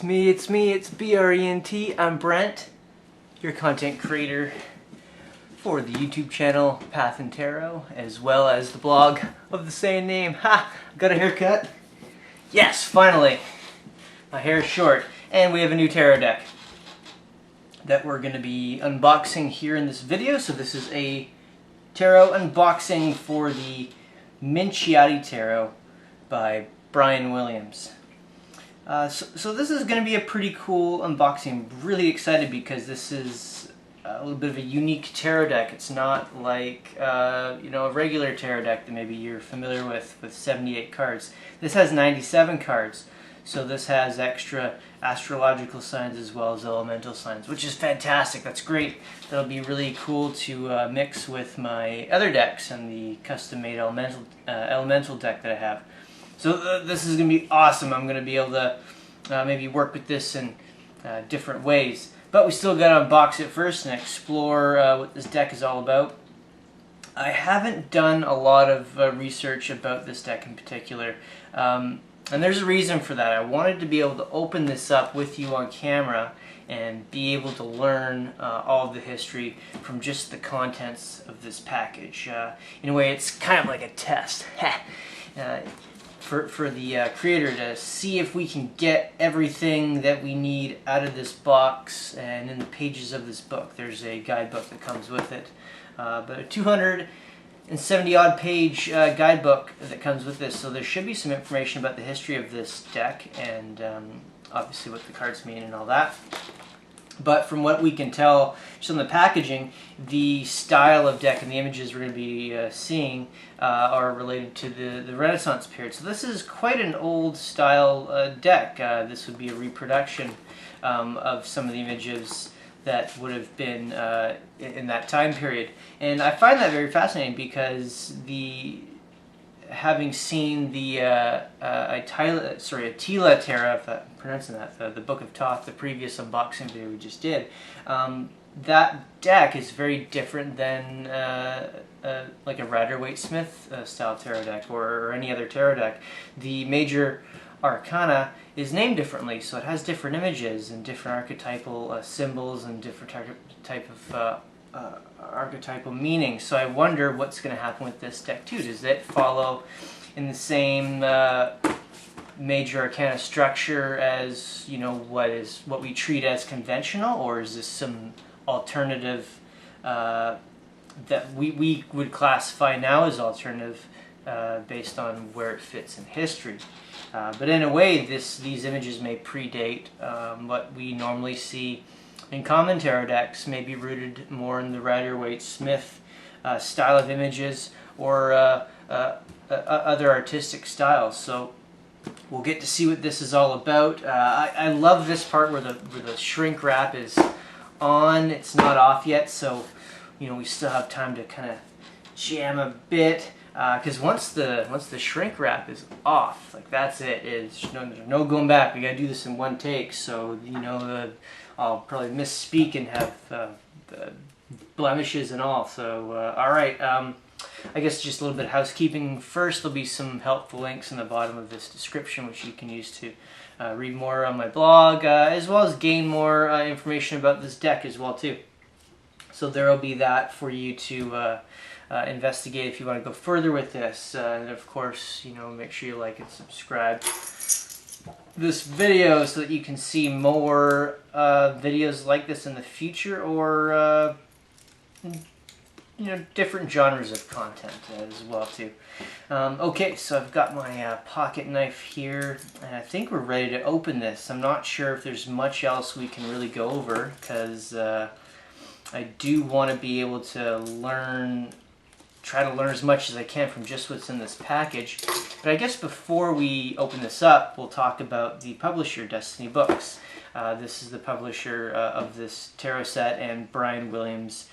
It's Brent. I'm Brent, your content creator for the YouTube channel PathandTarot, as well as the blog of the same name. Ha! Got a haircut? Yes, finally! My hair's short, and we have a new tarot deck that we're going to be unboxing here in this video. So this is a tarot unboxing for the Minchiate Tarot by Brian Williams. So this is going to be a pretty cool unboxing. I'm really excited because this is a little bit of a unique tarot deck. It's not like a regular tarot deck that maybe you're familiar with 78 cards. This has 97 cards. So this has extra astrological signs as well as elemental signs, which is fantastic. That's great. That'll be really cool to mix with my other decks and the custom-made elemental deck that I have. So this is going to be awesome. I'm going to be able to maybe work with this in different ways. But we still got to unbox it first and explore what this deck is all about. I haven't done a lot of research about this deck in particular. And there's a reason for that. I wanted to be able to open this up with you on camera and be able to learn all of the history from just the contents of this package. In a way, it's kind of like a test. For the creator to see if we can get everything that we need out of this box and in the pages of this book. There's a guidebook that comes with it, but a 270 odd page guidebook that comes with this, so there should be some information about the history of this deck and obviously what the cards mean and all that. But from what we can tell just on the packaging, the style of deck and the images we're going to be seeing are related to the Renaissance period. So this is quite an old style deck. This would be a reproduction of some of the images that would have been in that time period. And I find that very fascinating because having seen the Attila Tarot, if I'm pronouncing that, the Book of Thoth, the previous unboxing video we just did, that deck is very different than like a Rider-Waite-Smith style tarot deck or any other tarot deck. The major Arcana is named differently, so it has different images and different archetypal symbols and different type of archetypal meaning. So I wonder what's going to happen with this deck too. Does it follow in the same major arcana structure as what we treat as conventional, or is this some alternative that we would classify now as alternative based on where it fits in history? But in a way, these images may predate what we normally see in common tarot decks, may be rooted more in the Rider-Waite-Smith style of images or other artistic styles. So we'll get to see what this is all about. I love this part where the shrink wrap is on. It's not off yet, so we still have time to kind of jam a bit. Because once the shrink wrap is off, like that's it. There's no going back. We gotta do this in one take. So I'll probably misspeak and have blemishes and all. So all right. I guess just a little bit of housekeeping first. There'll be some helpful links in the bottom of this description, which you can use to read more on my blog, as well as gain more information about this deck as well too. So there will be that for you to investigate if you want to go further with this. And of course, make sure you like and subscribe this video so that you can see more videos like this in the future, or different genres of content as well too. Okay, so I've got my pocket knife here, and I think we're ready to open this. I'm not sure if there's much else we can really go over because I do want to be able to try to learn as much as I can from just what's in this package. But I guess before we open this up, we'll talk about the publisher, Destiny Books. This is the publisher of this tarot set, and Brian Williams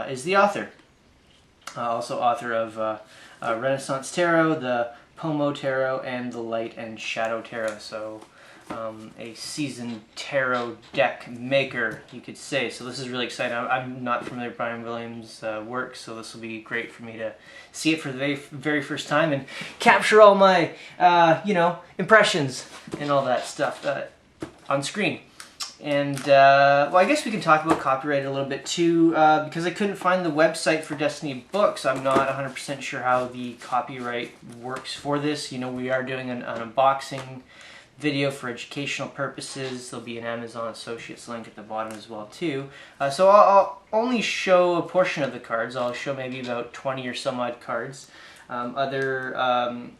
is the author. Also author of Renaissance Tarot, the Pomo Tarot, and the Light and Shadow Tarot. So a seasoned tarot deck maker, you could say. So this is really exciting. I'm not familiar with Brian Williams' work, so this will be great for me to see it for the very first time and capture all my, impressions and all that stuff. on screen. And, well, I guess we can talk about copyright a little bit too, because I couldn't find the website for Destiny Books. I'm not 100% sure how the copyright works for this. You know, we are doing an unboxing video for educational purposes. There'll be an Amazon Associates link at the bottom as well too. So I'll only show a portion of the cards. I'll show maybe about 20 or some odd cards. Other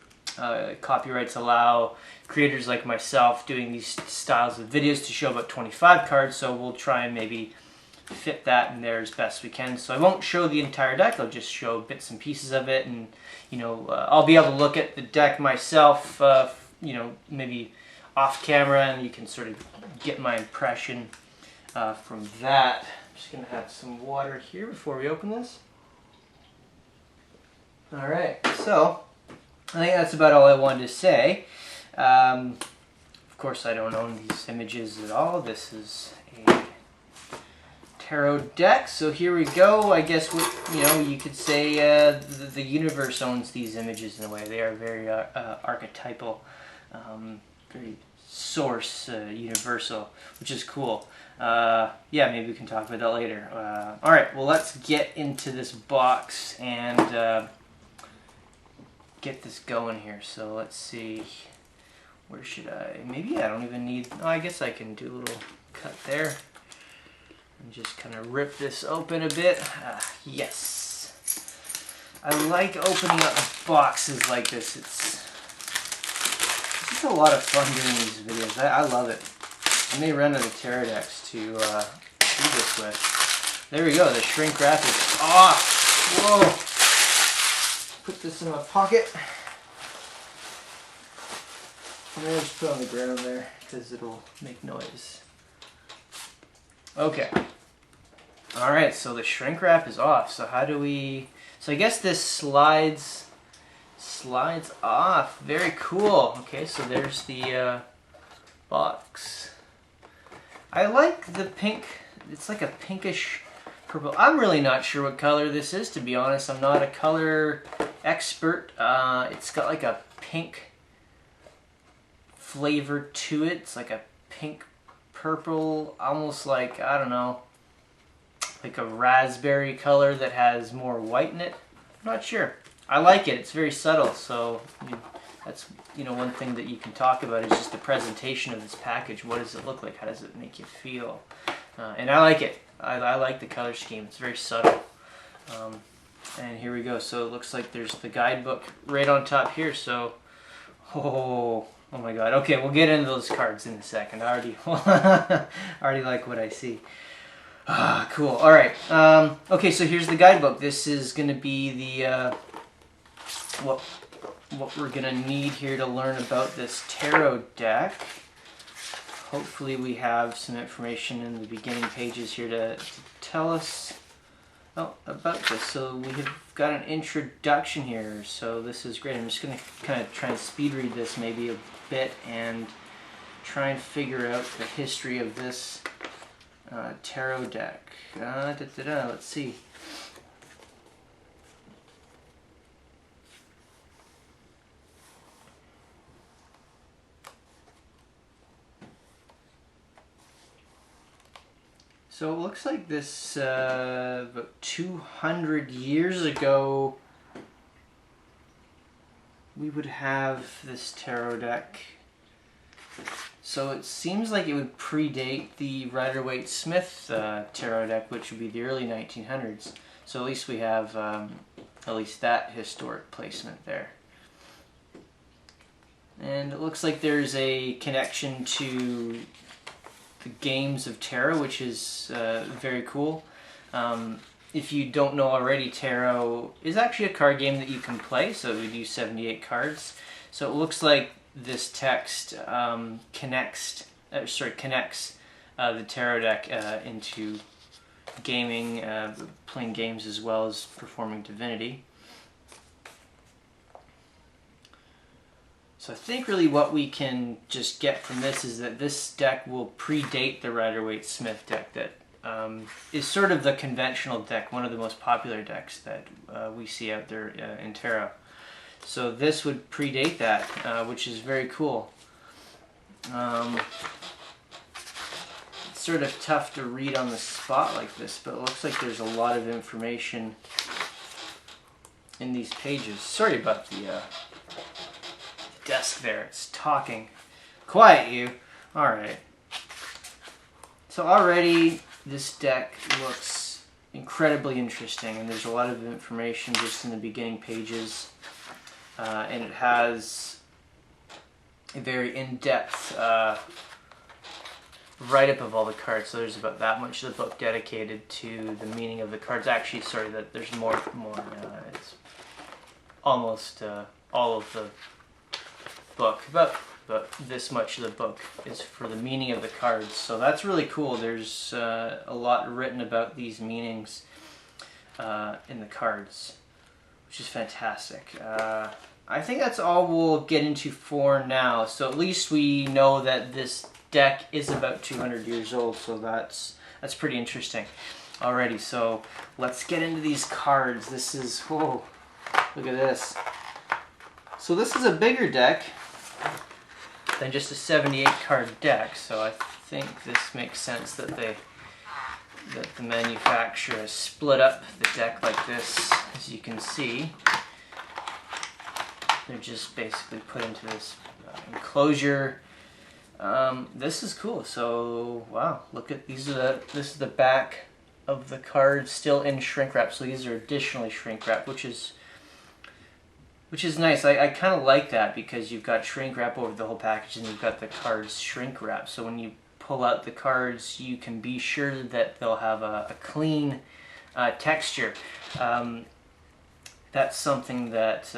copyrights allow creators like myself doing these styles of videos to show about 25 cards, so we'll try and maybe fit that in there as best we can. So I won't show the entire deck, I'll just show bits and pieces of it, and you know, I'll be able to look at the deck myself, you know, maybe off camera, and you can sort of get my impression from that. I'm just going to have some water here before we open this. Alright, so I think that's about all I wanted to say. Of course, I don't own these images at all. This is a tarot deck, so here we go. I guess what, you know, you could say the universe owns these images in a way. They are very archetypal, very source universal, which is cool. Yeah, maybe we can talk about that later. All right, well, let's get into this box and get this going here. So let's see, where should I, maybe I don't even need, oh, I guess I can do a little cut there and just kind of rip this open a bit. Yes, I like opening up boxes like this. It's a lot of fun doing these videos. I love it. I may run out of tarot decks to do this with. There we go, the shrink wrap is off. Whoa. Put this in my pocket. I'm going to just put it on the ground there because it'll make noise. Okay. Alright, so the shrink wrap is off. So how do we... So I guess this slides off. Very cool. Okay, so there's the box. I like the pink. It's like a pinkish purple. I'm really not sure what color this is, to be honest. I'm not a color expert. It's got like a pink flavor to it. It's like a pink purple, almost like, I don't know, like a raspberry color that has more white in it. I'm not sure. I like it. It's very subtle, so that's, you know, one thing that you can talk about is just the presentation of this package. What does it look like? How does it make you feel? And I like it. I like the color scheme. It's very subtle. And here we go. So it looks like there's the guidebook right on top here. So, oh my God. Okay, we'll get into those cards in a second. I already like what I see. Ah, cool. All right. Okay, so here's the guidebook. This is going to be the what we're going to need here to learn about this tarot deck. Hopefully we have some information in the beginning pages here to tell us about this. So we have got an introduction here, so this is great. I'm just going to kind of try and speed read this maybe a bit and try and figure out the history of this tarot deck. Let's see. So it looks like this, about 200 years ago, we would have this tarot deck. So it seems like it would predate the Rider-Waite-Smith tarot deck, which would be the early 1900s. So at least we have at least that historic placement there. And it looks like there's a connection to the games of tarot, which is very cool. If you don't know already, tarot is actually a card game that you can play, so we do 78 cards. So it looks like this text connects the tarot deck into gaming, playing games as well as performing divinity. So I think really what we can just get from this is that this deck will predate the Rider-Waite-Smith deck that is sort of the conventional deck, one of the most popular decks that we see out there in tarot. So this would predate that, which is very cool. sort of tough to read on the spot like this, but it looks like there's a lot of information in these pages. Sorry about the desk there, it's talking. Quiet, you. Alright. So already this deck looks incredibly interesting, and there's a lot of information just in the beginning pages. And it has a very in-depth write-up of all the cards. So there's about that much of the book dedicated to the meaning of the cards. Actually, sorry, that there's more. It's almost all of the book. About this much of the book is for the meaning of the cards. So that's really cool. There's a lot written about these meanings in the cards, which is fantastic. I think that's all we'll get into for now. So at least we know that this deck is about 200 years old, so that's pretty interesting already. So let's get into these cards. This is, whoa, look at this. So this is a bigger deck than just a 78 card deck, so I think this makes sense that the manufacturer has split up the deck like this. As you can see, they're just basically put into this enclosure. This is cool. So wow, look at these. This is the back of the card, still in shrink wrap. So these are additionally shrink wrap, which is nice. I kind of like that, because you've got shrink wrap over the whole package, and you've got the cards shrink wrap. So when you pull out the cards, you can be sure that they'll have a clean texture. That's something that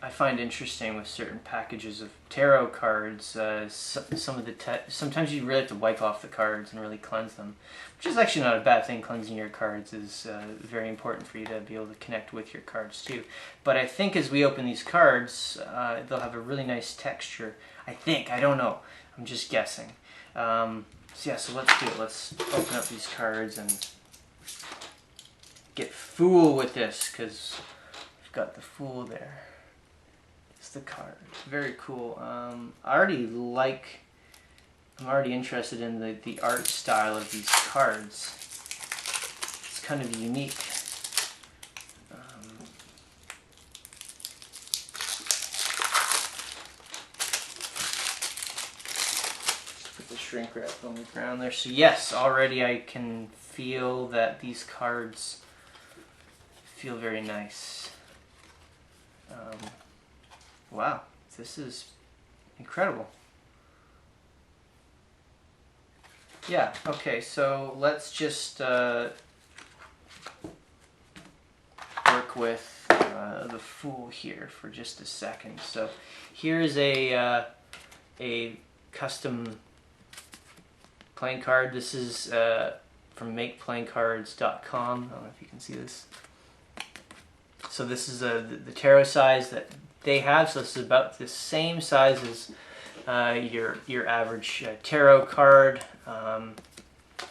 I find interesting with certain packages of tarot cards. Sometimes you really have to wipe off the cards and really cleanse them, which is actually not a bad thing. Cleansing your cards is very important for you to be able to connect with your cards too. But I think as we open these cards, they'll have a really nice texture. I don't know. I'm just guessing. So yeah, so let's do it. Let's open up these cards and get Fool with this, because we've got the Fool there. The card, very cool. I'm already interested in the art style of these cards. It's kind of unique. Put the shrink wrap on the ground there. So yes, already I can feel that these cards feel very nice. Wow, this is incredible. Yeah, okay, so let's just work with the Fool here for just a second. So here's a custom playing card. This is from makeplayingcards.com. I don't know if you can see this. So this is the tarot size that they have, so this is about the same size as your average tarot card.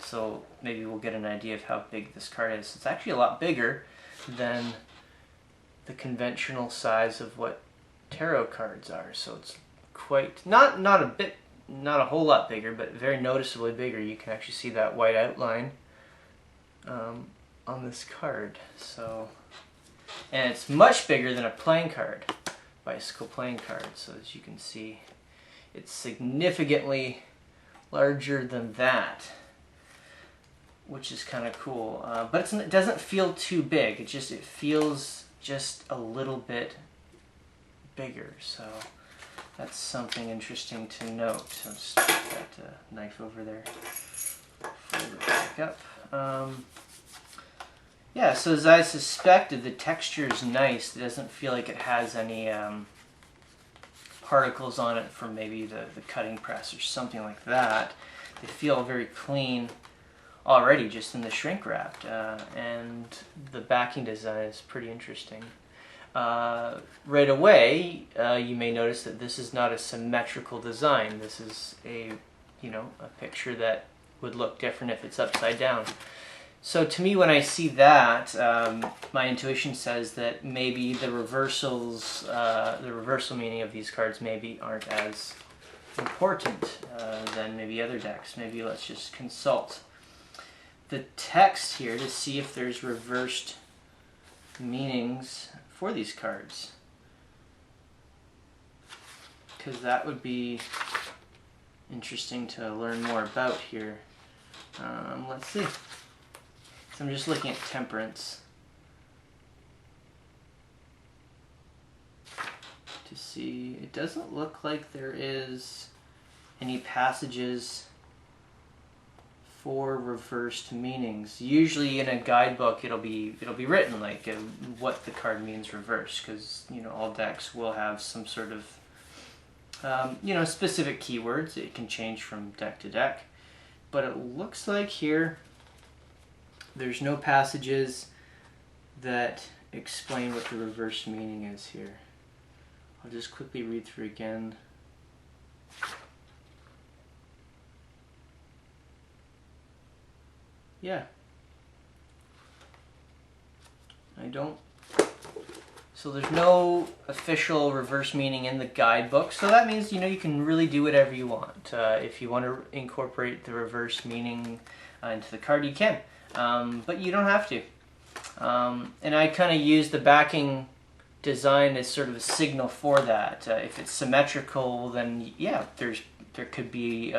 So maybe we'll get an idea of how big this card is. It's actually a lot bigger than the conventional size of what tarot cards are. So it's quite not a whole lot bigger, but very noticeably bigger. You can actually see that white outline on this card. So, and it's much bigger than a playing card. Bicycle playing card. So as you can see, it's significantly larger than that, which is kind of cool. But it doesn't feel too big. It feels just a little bit bigger. So that's something interesting to note. I'll just put that knife over there. Fold it back up. Yeah, so as I suspected, the texture is nice. It doesn't feel like it has any particles on it from maybe the cutting press or something like that. They feel very clean already just in the shrink wrapped. And the backing design is pretty interesting. Right away, you may notice that this is not a symmetrical design. This is a picture that would look different if it's upside down. So to me, when I see that, my intuition says that maybe the reversals, the reversal meaning of these cards maybe aren't as important than maybe other decks. Maybe let's just consult the text here to see if there's reversed meanings for these cards, because that would be interesting to learn more about here. Let's see. So I'm just looking at Temperance to see. It doesn't look like there is any passages for reversed meanings. Usually in a guidebook it'll be written like what the card means reversed, because you know all decks will have some sort of specific keywords. It can change from deck to deck, but it looks like here there's no passages that explain what the reversed meaning is here. I'll just quickly read through again. Yeah. So there's no official reverse meaning in the guidebook, so that means you can really do whatever you want. If you want to incorporate the reverse meaning into the card, you can, but you don't have to. And I kind of use the backing design as sort of a signal for that. If it's symmetrical, then yeah, there could be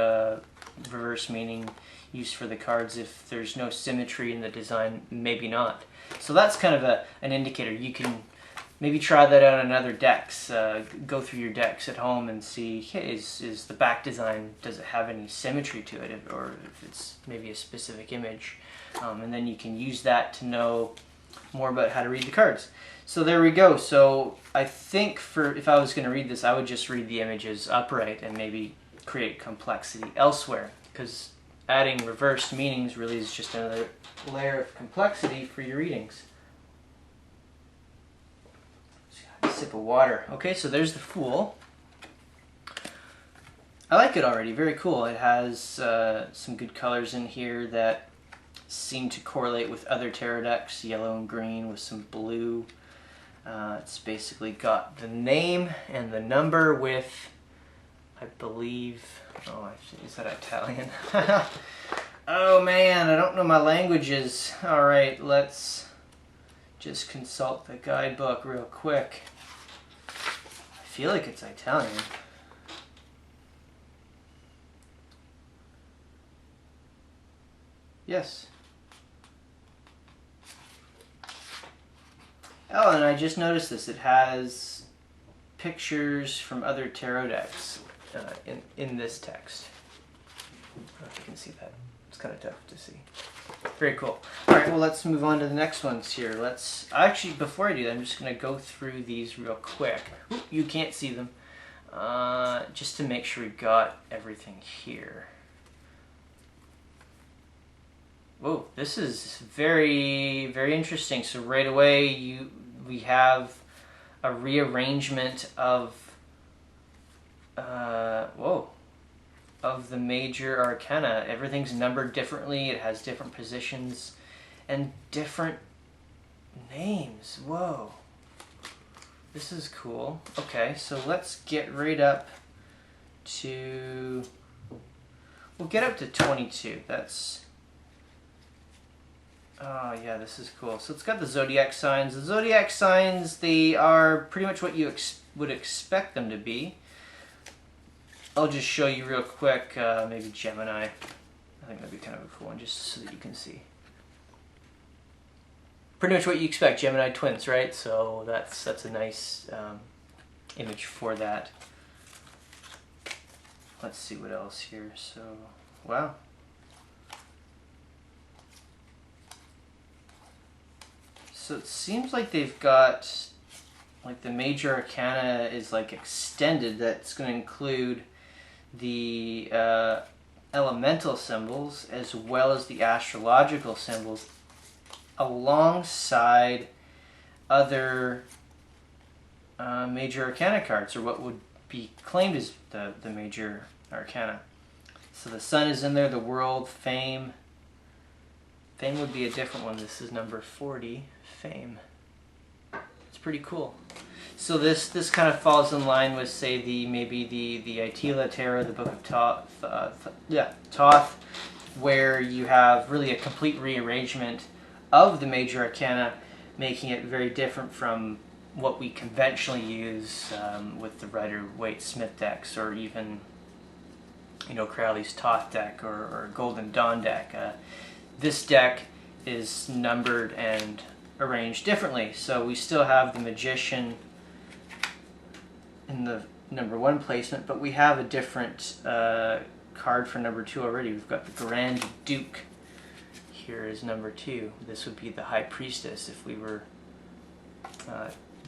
reverse meaning used for the cards. If there's no symmetry in the design, maybe not. So that's kind of an indicator. You can maybe try that out on other decks. Go through your decks at home and see, hey, is the back design, does it have any symmetry to it, or if it's maybe a specific image. And then you can use that to know more about how to read the cards. So there we go. So I think if I was going to read this, I would just read the images upright and maybe create complexity elsewhere, because adding reversed meanings really is just another layer of complexity for your readings. Just got a sip of water. Okay, so there's the Fool. I like it already. Very cool. It has some good colors in here that seem to correlate with other tarot decks, yellow and green with some blue. It's basically got the name and the number with, I believe, is that Italian? Oh man, I don't know my languages. Alright, let's just consult the guidebook real quick. I feel like it's Italian. Yes. Oh, and I just noticed this. It has pictures from other tarot decks in this text. I don't know if you can see that. It's kind of tough to see. Very cool. Alright, well let's move on to the next ones here. Actually, before I do that, I'm just going to go through these real quick. Ooh, you can't see them. Just to make sure we got everything here. Whoa, this is very, very interesting. So right away, we have a rearrangement of the major arcana. Everything's numbered differently. It has different positions and different names. Whoa, this is cool. Okay, so let's get right up to. We'll get up to 22. Oh yeah, this is cool. So it's got the Zodiac Signs. The Zodiac Signs, they are pretty much what you would expect them to be. I'll just show you real quick, maybe Gemini. I think that'd be kind of a cool one, just so that you can see. Pretty much what you expect, Gemini twins, right? So that's a nice image for that. Let's see what else here. So, wow. So it seems like they've got, like the major arcana is like extended. That's going to include the elemental symbols as well as the astrological symbols alongside other major arcana cards, or what would be claimed as the major arcana. So the Sun is in there, the World, Fame. Fame would be a different one. This is number 40, Fame. It's pretty cool. So this kind of falls in line with, say, maybe the Untitled Tarot, the Book of Thoth, where you have really a complete rearrangement of the major arcana, making it very different from what we conventionally use with the Rider-Waite-Smith decks, or even, you know, Crowley's Thoth deck or Golden Dawn deck. This deck is numbered and arranged differently. So we still have the Magician in the number 1 placement, but we have a different card for number 2 already. We've got the Grand Duke. Here is number 2. This would be the High Priestess if we were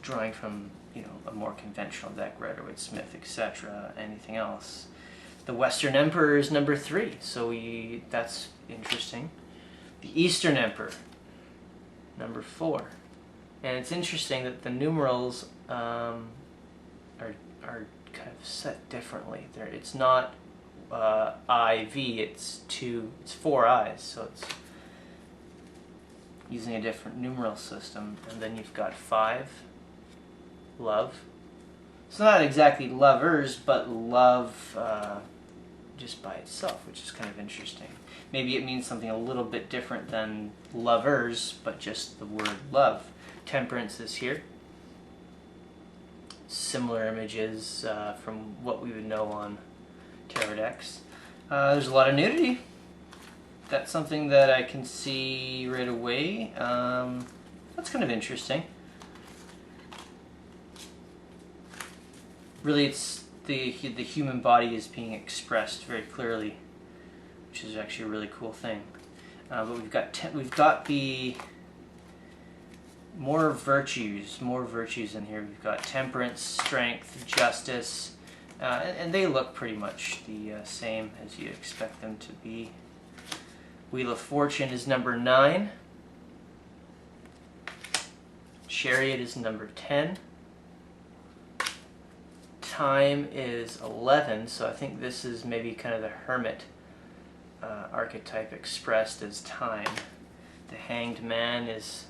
drawing from, you know, a more conventional deck, Rider-Waite-Smith, etc. Anything else? The Western Emperor is number 3, so that's interesting. The Eastern Emperor, number 4, and it's interesting that the numerals are kind of set differently. It's not IV, it's 4 I's, so it's using a different numeral system. And then you've got 5, love. It's not exactly lovers, but love just by itself, which is kind of interesting. Maybe it means something a little bit different than lovers, but just the word love. Temperance is here. Similar images from what we would know on tarot decks. There's a lot of nudity. That's something that I can see right away. That's kind of interesting. Really, it's the human body is being expressed very clearly, which is actually a really cool thing. But we've got the more virtues in here. We've got temperance, strength, justice, and they look pretty much the same as you expect them to be. Wheel of Fortune is number 9. Chariot is number 10. Time is 11, so I think this is maybe kind of the hermit archetype expressed as time. The Hanged Man is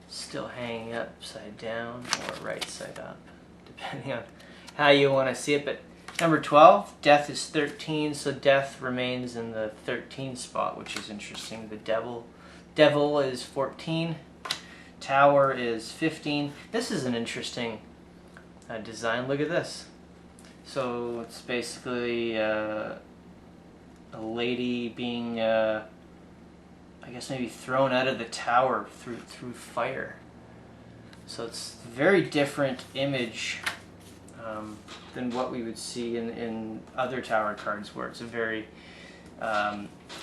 still hanging upside down or right side up, depending on how you want to see it. But number 12, Death is 13, so Death remains in the 13 spot, which is interesting. The Devil is 14. Tower is 15. This is an interesting design. Look at this. So it's basically a lady being, I guess maybe thrown out of the tower through fire. So it's a very different image than what we would see in other tower cards, where it's a very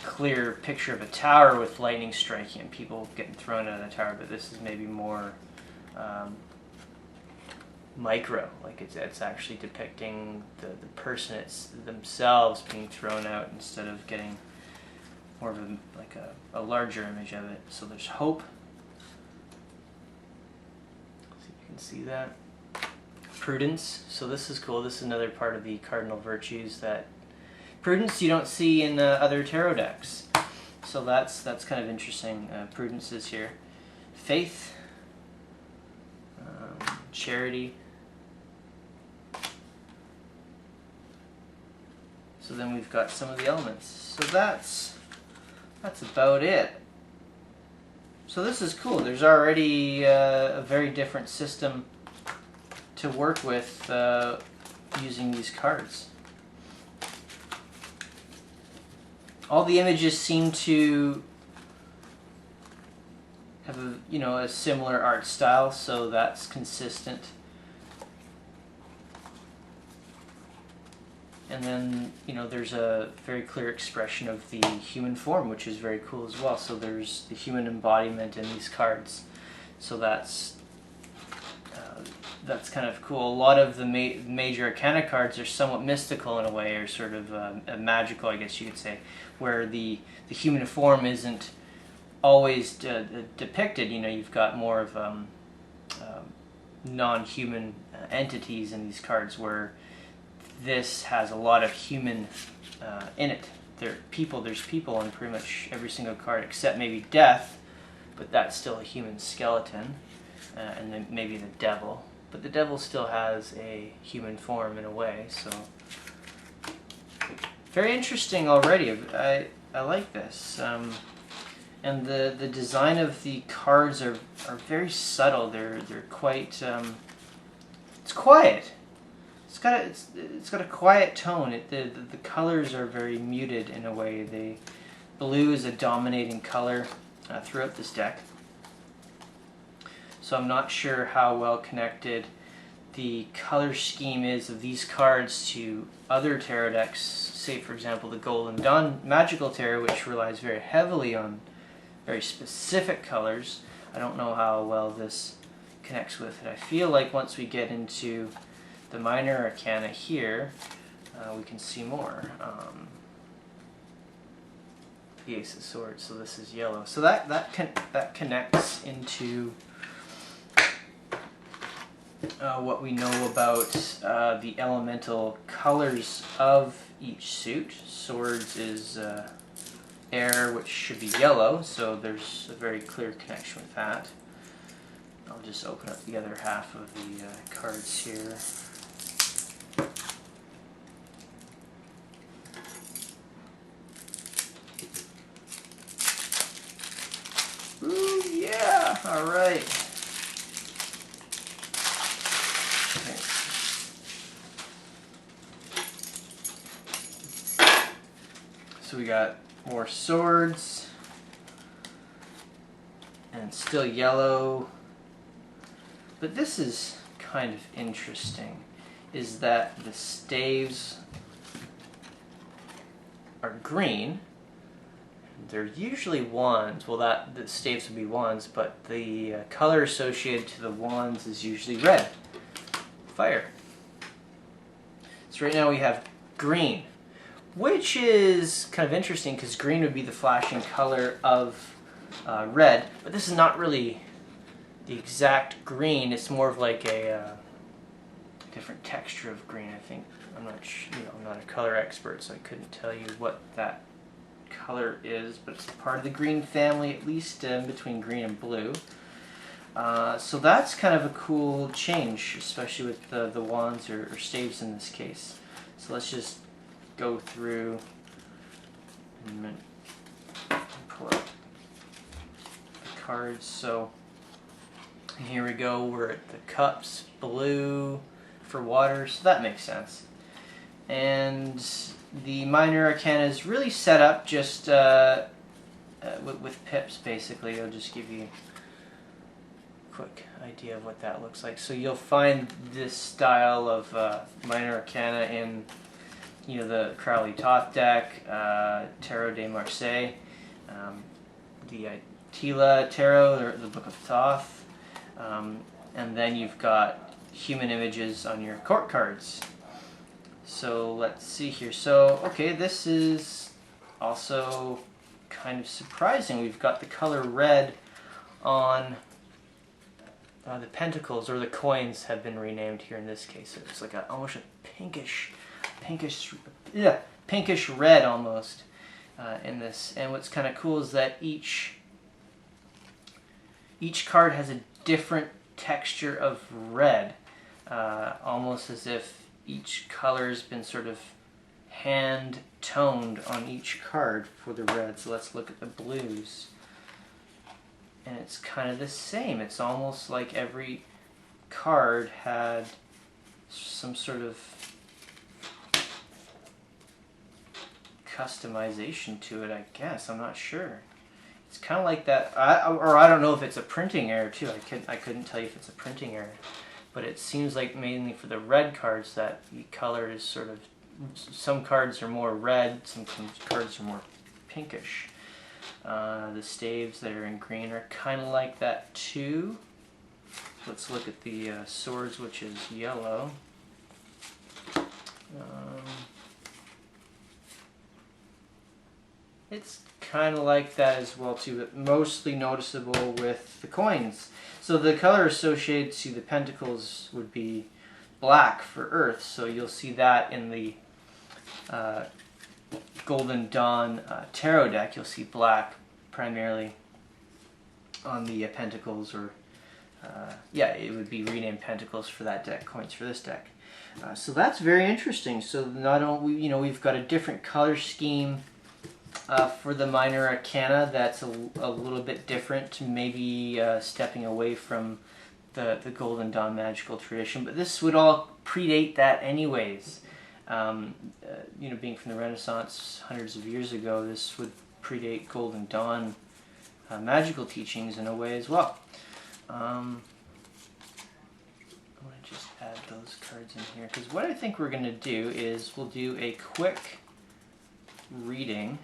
clear picture of a tower with lightning striking and people getting thrown out of the tower. But this is maybe more micro, like it's actually depicting the person themselves being thrown out instead of getting more of a larger image of it. So there's hope. See if you can see that. Prudence. So this is cool. This is another part of the cardinal virtues that prudence you don't see in other tarot decks. So that's kind of interesting. Prudence is here. Faith. Charity. So then we've got some of the elements. So that's about it. So this is cool. There's already a very different system to work with using these cards. All the images seem to have a similar art style, so that's consistent. And then, there's a very clear expression of the human form, which is very cool as well. So there's the human embodiment in these cards. So that's kind of cool. A lot of the major arcana cards are somewhat mystical in a way, or sort of magical, I guess you could say, where the human form isn't always depicted. You've got more of non-human entities in these cards, where this has a lot of human in it. There's people on pretty much every single card except maybe Death, but that's still a human skeleton, and then maybe the Devil. but the devil still has a human form in a way, so very interesting already. I like this. And the design of the cards are very subtle. They're quite it's quiet. It's got a quiet tone. The colors are very muted in a way. Blue is a dominating color throughout this deck. So I'm not sure how well connected the color scheme is of these cards to other tarot decks. Say, for example, the Golden Dawn Magical Tarot, which relies very heavily on very specific colors. I don't know how well this connects with it. I feel like once we get into the Minor Arcana here, we can see more. The Ace of Swords, so this is yellow. So that connects into what we know about the elemental colors of each suit. Swords is air, which should be yellow, so there's a very clear connection with that. I'll just open up the other half of the cards here. Ooh, yeah! Alright. Okay. So we got more swords, and still yellow. But this is kind of interesting, is that the staves are green. They're usually wands. Well, the staves would be wands, but the color associated to the wands is usually red. Fire. So right now we have green, which is kind of interesting because green would be the flashing color of red, but this is not really the exact green. It's more of like a different texture of green, I think. I'm not sure, I'm not a color expert, so I couldn't tell you what that color is, but it's part of the green family, at least between green and blue. So that's kind of a cool change, especially with the wands or staves in this case. So let's just go through and pull out the cards. So here we go, we're at the cups, blue for water, so that makes sense. And the Minor Arcana is really set up just with pips, basically. I'll just give you a quick idea of what that looks like. So you'll find this style of Minor Arcana in the Crowley Thoth deck, Tarot de Marseille, the Tila Tarot, or the Book of Thoth, and then you've got human images on your court cards. So let's see here. So, okay, this is also kind of surprising. We've got the color red on the pentacles, or the coins have been renamed here in this case. So it's like almost a pinkish red almost in this. And what's kind of cool is that each card has a different texture of red, almost as if each color has been sort of hand toned on each card for the red. So let's look at the blues. And it's kind of the same. It's almost like every card had some sort of customization to it, I guess. I'm not sure. It's kind of like that, or I don't know if it's a printing error too. I couldn't tell you if it's a printing error. But it seems like mainly for the red cards that the color is sort of, some cards are more red, some cards are more pinkish. The staves that are in green are kind of like that too. Let's look at the swords, which is yellow. It's kind of like that as well too, but mostly noticeable with the coins. So the color associated to the pentacles would be black for earth, so you'll see that in the Golden Dawn tarot deck. You'll see black primarily on the pentacles or yeah, it would be renamed Pentacles for that deck, coins for this deck. So that's very interesting. So not only, you know, we've got a different color scheme for the minor arcana that's a little bit different, maybe stepping away from the Golden Dawn magical tradition, but this would all predate that anyways. You know, being from the Renaissance hundreds of years ago, this would predate Golden Dawn magical teachings in a way as well. I want to just add those cards in here, because what I think we're going to do is we'll do a quick reading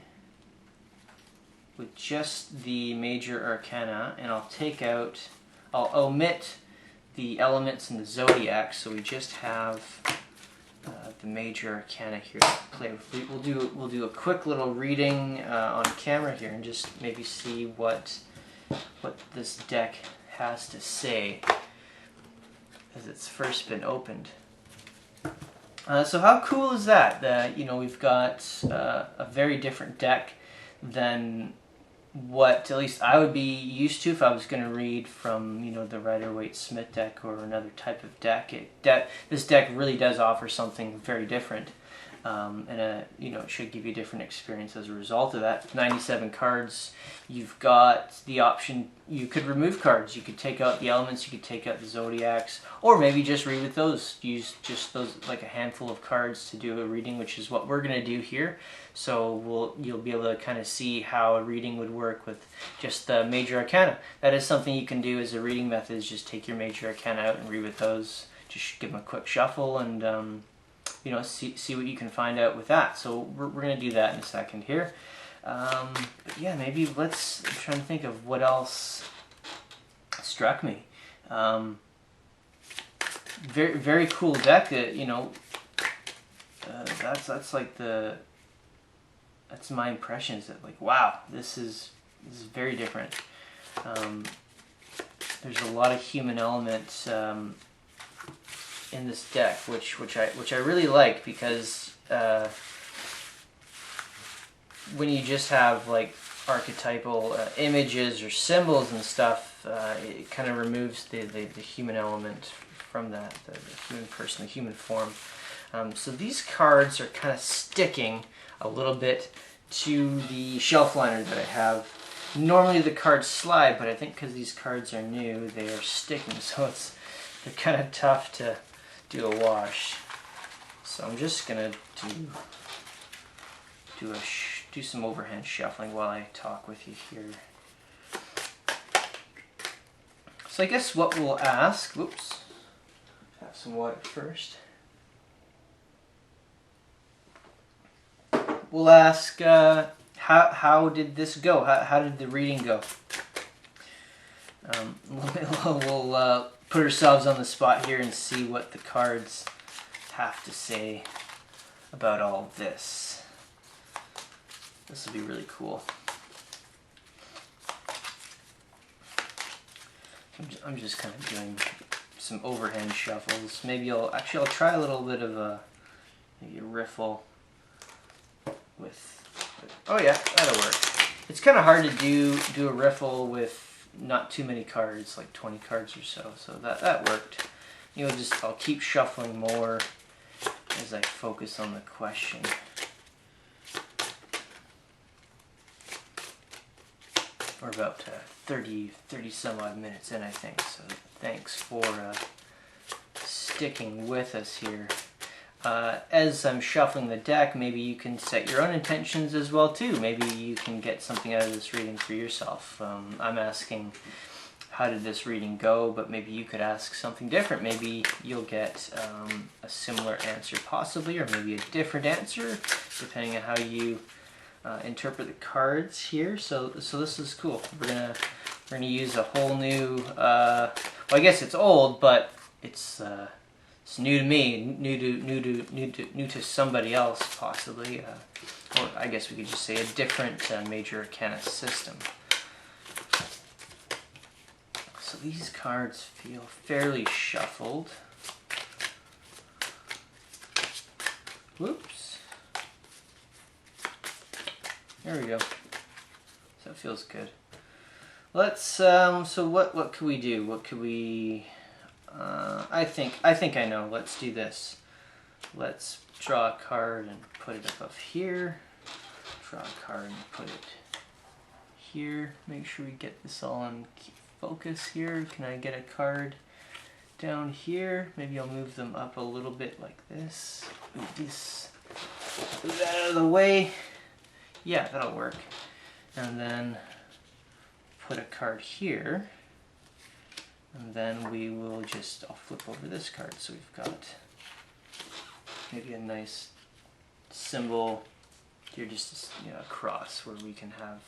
with just the major arcana, and I'll omit the elements in the zodiac, so we just have the major arcana here to play with. We'll do a quick little reading on camera here, and just maybe see what this deck has to say as it's first been opened. So how cool is that? You know, we've got a very different deck than what at least I would be used to if I was going to read from, you know, the Rider-Waite-Smith deck or another type of deck. This deck really does offer something very different, and you know, it should give you a different experience as a result of that. 97 cards. You've got the option, you could remove cards, you could take out the elements, you could take out the zodiacs, or maybe just read with those. Use just those, like a handful of cards to do a reading, which is what we're going to do here. So you'll be able to kind of see how a reading would work with just the major arcana. That is something you can do as a reading method, is just take your major arcana out and read with those. Just give them a quick shuffle and you know, see what you can find out with that. So we're going to do that in a second here. But yeah, maybe I'm trying to think of what else struck me. Very, very cool deck. That, you know, that's like that's my impression, is that, like, wow, this is very different. There's a lot of human elements in this deck, which I really like, because when you just have like archetypal images or symbols and stuff, it kind of removes the human element from that, the human person, the human form. So these cards are kind of sticking a little bit to the shelf liner that I have. Normally the cards slide, but I think because these cards are new, they are sticking, so they're kind of tough to do a wash. So I'm just gonna do some overhand shuffling while I talk with you here. So I guess what we'll ask, whoops, have some water first. We'll ask, how did this go? How did the reading go? We'll put ourselves on the spot here and see what the cards have to say about all of this. This will be really cool. I'm just kind of doing some overhand shuffles. Maybe I'll try a little bit of maybe a riffle with, oh yeah, that'll work. It's kind of hard to do a riffle with not too many cards, like 20 cards or so. So that worked. You know, I'll keep shuffling more as I focus on the question. We're about 30 some odd minutes in, I think. So thanks for sticking with us here. As I'm shuffling the deck, maybe you can set your own intentions as well too. Maybe you can get something out of this reading for yourself. I'm asking, how did this reading go? But maybe you could ask something different. Maybe you'll get a similar answer possibly, or maybe a different answer, depending on how you interpret the cards here. So this is cool. We're gonna use a whole new. Well, I guess it's old, but it's new to me, new to somebody else possibly, or I guess we could just say a different major arcana system. So these cards feel fairly shuffled. Whoops. There we go. So that feels good. Let's so what could we do? What could we I think I know. Let's do this. Let's draw a card and put it above here. Draw a card and put it here. Make sure we get this all in focus here. Can I get a card down here? Maybe I'll move them up a little bit like this. Move this out of the way. Yeah, that'll work. And then put a card here. And then we will just, I'll flip over this card. So we've got maybe a nice symbol here, just a cross where we can have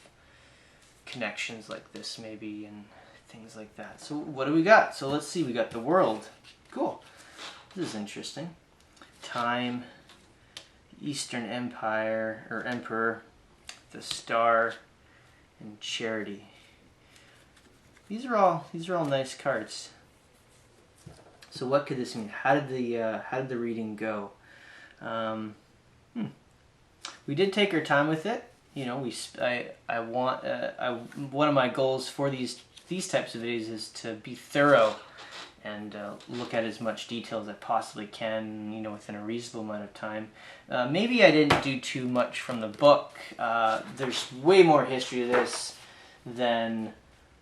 connections like this maybe and things like that. So what do we got? So let's see, we got the world. Cool. This is interesting. Time, Eastern Empire or Emperor, the Star, and Charity. These are all nice cards. So what could this mean? How did the reading go? We did take our time with it. One of my goals for these types of videos is to be thorough and look at as much detail as I possibly can, within a reasonable amount of time. Maybe I didn't do too much from the book. There's way more history to this than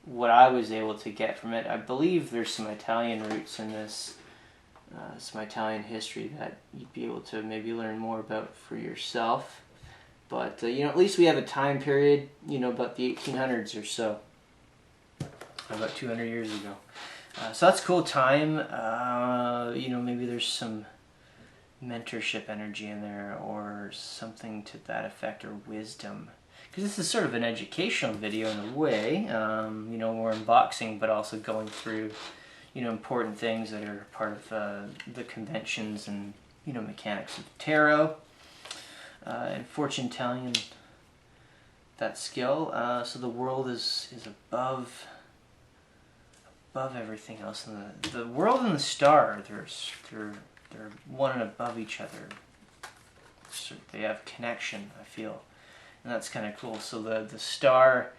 what I was able to get from it. I believe there's some Italian roots in this, some Italian history that you'd be able to maybe learn more about for yourself. But, at least we have a time period, about the 1800s or so, about 200 years ago. So that's cool. Time, maybe there's some mentorship energy in there or something to that effect, or wisdom. Because this is sort of an educational video in a way. We're unboxing, but also going through, important things that are part of the conventions and, mechanics of tarot and fortune telling and that skill. So the world is above everything else. And the world and the star, they're one and above each other. So they have connection, I feel. And that's kind of cool. So the star,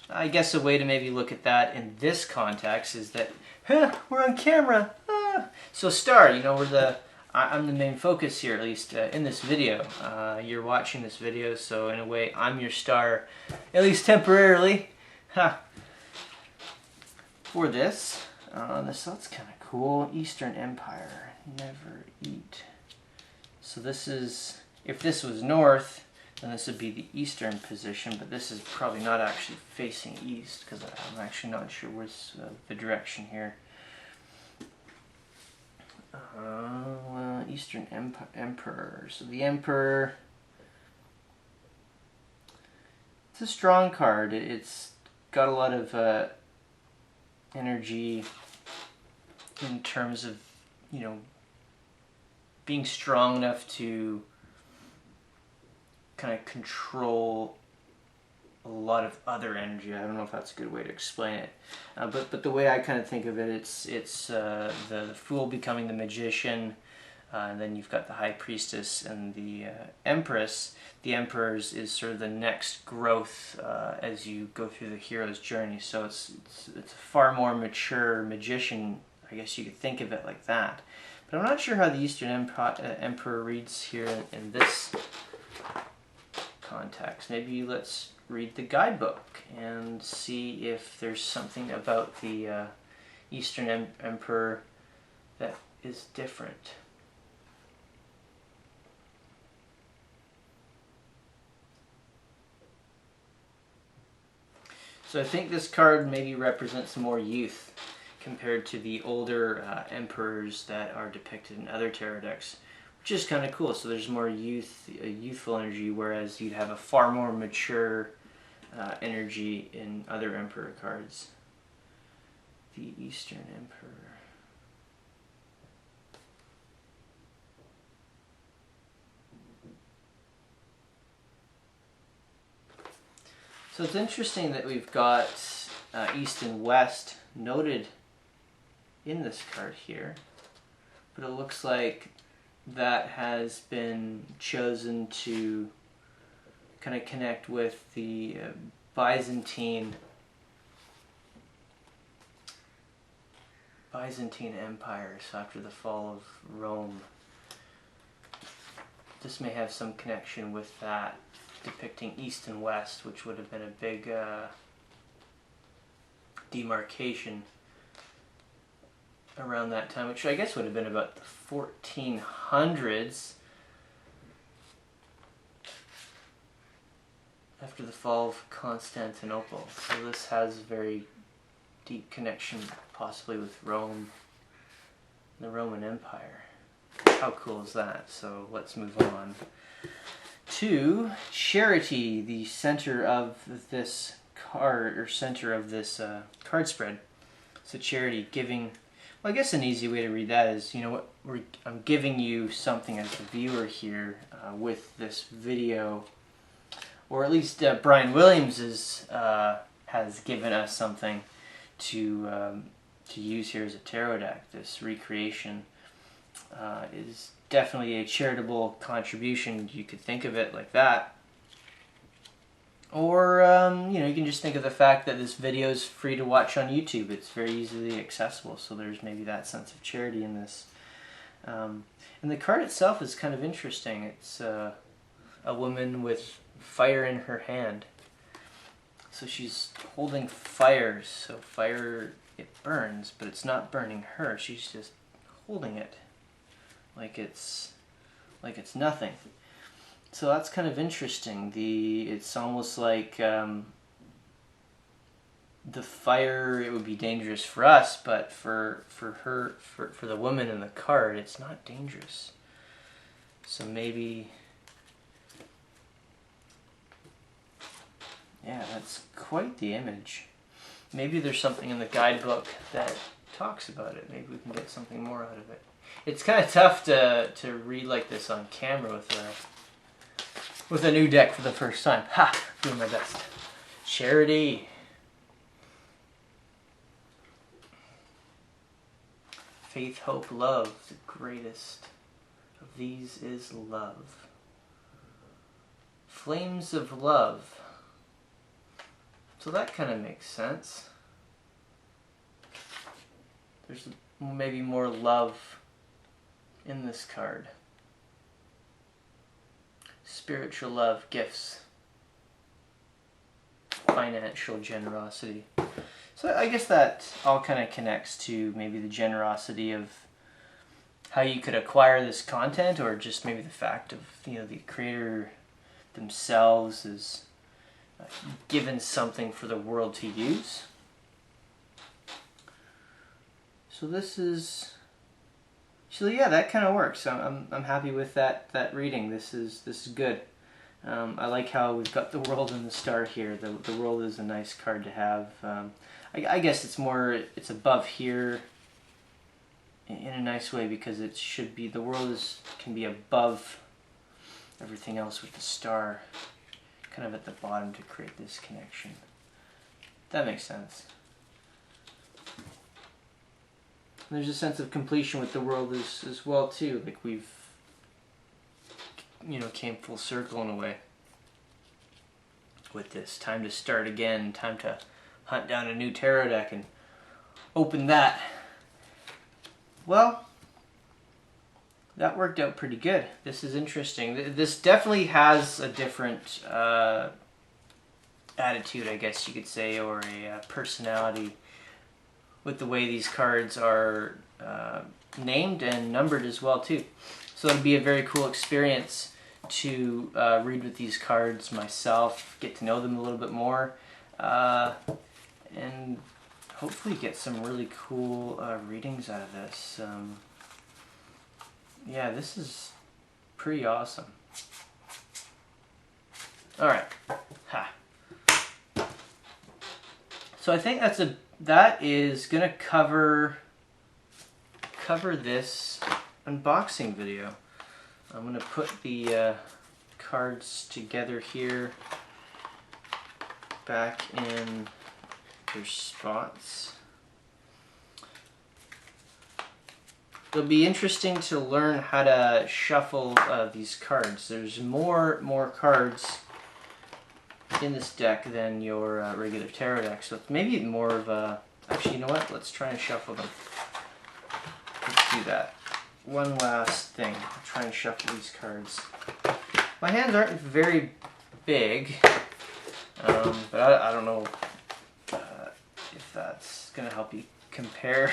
I guess a way to maybe look at that in this context is that, we're on camera. So star, I'm the main focus here, at least in this video. You're watching this video, so in a way, I'm your star, at least temporarily. For this, that's kind of cool. Eastern Empire, never eat. So this is, if this was north, then this would be the eastern position, but this is probably not actually facing east, because I'm actually not sure where's the direction here. Eastern Emperor. So the Emperor, it's a strong card. It's got a lot of energy in terms of, being strong enough to kind of control a lot of other energy. I don't know if that's a good way to explain it, but the way I kind of think of it, it's the Fool becoming the Magician, and then you've got the High Priestess and the Empress. The Emperor's is sort of the next growth as you go through the hero's journey. So it's a far more mature magician, I guess you could think of it like that. But I'm not sure how the Eastern Emperor reads here in this context. Maybe let's read the guidebook and see if there's something about the Eastern Emperor that is different. So I think this card maybe represents more youth compared to the older emperors that are depicted in other tarot decks, which is kind of cool. So there's more youthful energy, whereas you'd have a far more mature energy in other emperor cards. The Eastern Emperor. So it's interesting that we've got East and West noted in this card here, but it looks like that has been chosen to kind of connect with the Byzantine Byzantine Empire, so after the fall of Rome. This may have some connection with that, depicting East and West, which would have been a big demarcation around that time, which I guess would have been about the 1400s, after the fall of Constantinople. So this has a very deep connection possibly with Rome, the Roman Empire. How cool is that? So let's move on to Charity, the center of this card, or center of this card spread. So Charity, giving. Well, I guess an easy way to read that is, you know what, I'm giving you something as a viewer here with this video, or at least Brian Williams has given us something to use here as a tarot deck. This recreation is definitely a charitable contribution. You could think of it like that. Or, you know, you can just think of the fact that this video is free to watch on YouTube. It's very easily accessible, so there's maybe that sense of charity in this. And the card itself is kind of interesting. It's a woman with fire in her hand. So she's holding fire, so fire, it burns, but it's not burning her. She's just holding it like it's nothing. So that's kind of interesting. It's almost like the fire, it would be dangerous for us, but for the woman in the card, it's not dangerous. So maybe, yeah, that's quite the image. Maybe there's something in the guidebook that talks about it. Maybe we can get something more out of it. It's kind of tough to read like this on camera with a new deck for the first time. Ha! Doing my best. Charity. Faith, hope, love. The greatest of these is love. Flames of love. So that kind of makes sense. There's maybe more love in this card. Spiritual love, gifts, financial generosity. So I guess that all kind of connects to maybe the generosity of how you could acquire this content, or just maybe the fact of, you know, the creator themselves is given something for the world to use. So this is. So yeah, that kind of works. I'm happy with that reading. This is good. I like how we've got the world and the star here. The world is a nice card to have. I guess it's above here in a nice way, because it should be, the world can be above everything else, with the star kind of at the bottom to create this connection. That makes sense. There's a sense of completion with the world as well too. Like we've, you know, came full circle in a way with this. Time to start again. Time to hunt down a new tarot deck and open that. Well, that worked out pretty good. This is interesting. This definitely has a different attitude, I guess you could say, or a personality, with the way these cards are named and numbered as well too. So it'll be a very cool experience to read with these cards myself, get to know them a little bit more, and hopefully get some really cool readings out of this. Yeah, this is pretty awesome. Alright. Ha. So I think that is gonna cover this unboxing video. I'm gonna put the cards together here, back in their spots. It'll be interesting to learn how to shuffle these cards. There's more cards in this deck than your regular tarot deck, so maybe more of a... Actually, you know what? Let's try and shuffle them. do that. One last thing. I'll try and shuffle these cards. My hands aren't very big, but I don't know if that's going to help you compare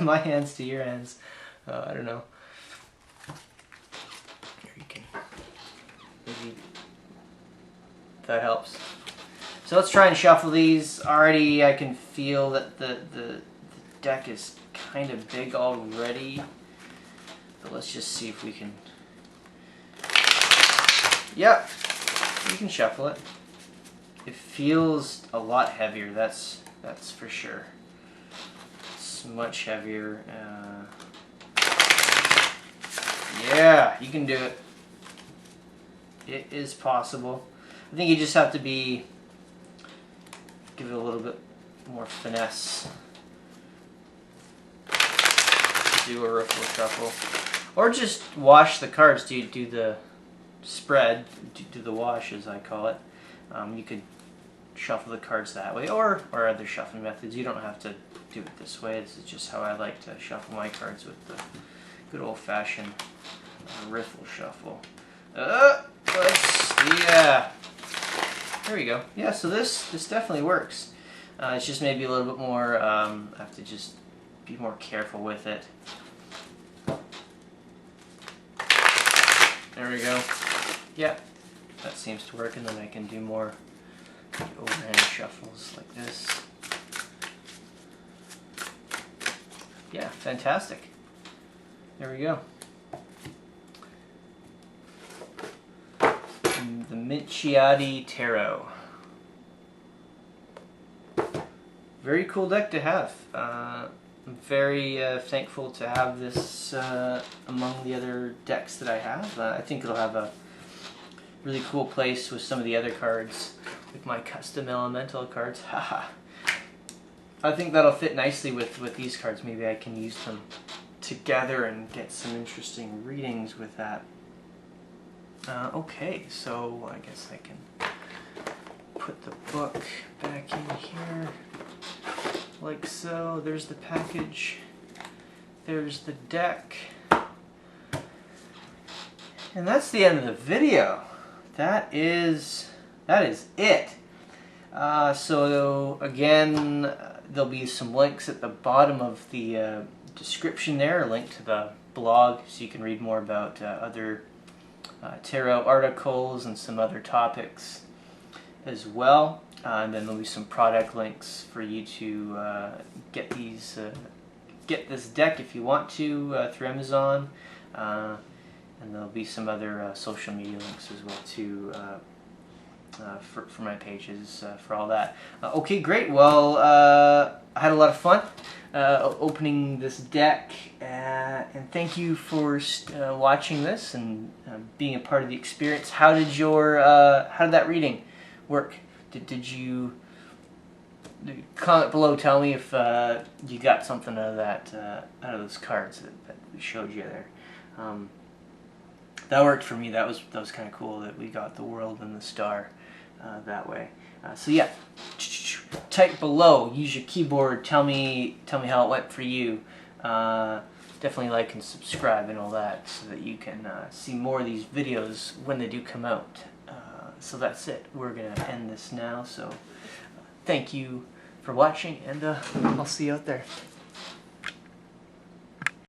my hands to your hands. I don't know. Here, you can, maybe that helps. So let's try and shuffle these. Already I can feel that the deck is kind of big already. But let's just see if we can... Yep, you can shuffle it. It feels a lot heavier, that's for sure. It's much heavier. Yeah, you can do it. It is possible. I think you just have to give it a little bit more finesse. Do a riffle shuffle. Or just wash the cards. Do the spread, do the wash as I call it. You could shuffle the cards that way, or other shuffling methods. You don't have to do it this way. This is just how I like to shuffle my cards, with the good old-fashioned riffle shuffle. Yeah. There we go. Yeah, so this definitely works. It's just maybe a little bit more, I have to just be more careful with it. There we go. Yeah, that seems to work, and then I can do more overhand shuffles like this. Yeah, fantastic. There we go. The Minchiate Tarot. Very cool deck to have. I'm very thankful to have this among the other decks that I have. I think it'll have a really cool place with some of the other cards, with my custom elemental cards. Haha. I think that'll fit nicely with these cards. Maybe I can use them together and get some interesting readings with that. Okay, so I guess I can put the book back in here, like so. There's the package. There's the deck. And that's the end of the video. That is it. So again, there'll be some links at the bottom of the description there, a link to the blog, so you can read more about other tarot articles and some other topics as well. And then there'll be some product links for you to get this deck if you want to through Amazon. And there'll be some other social media links as well too, for my pages, for all that. Okay, great. Well, I had a lot of fun opening this deck, and thank you for watching this and being a part of the experience. How did that reading work? Did you comment below? Tell me if you got something out of that, out of those cards that we showed you there. That worked for me. That was kind of cool that we got the world and the star that way. So yeah, type below. Use your keyboard. Tell me how it went for you. Definitely like and subscribe and all that, so that you can see more of these videos when they do come out. So that's it. We're gonna end this now. So thank you for watching, and I'll see you out there.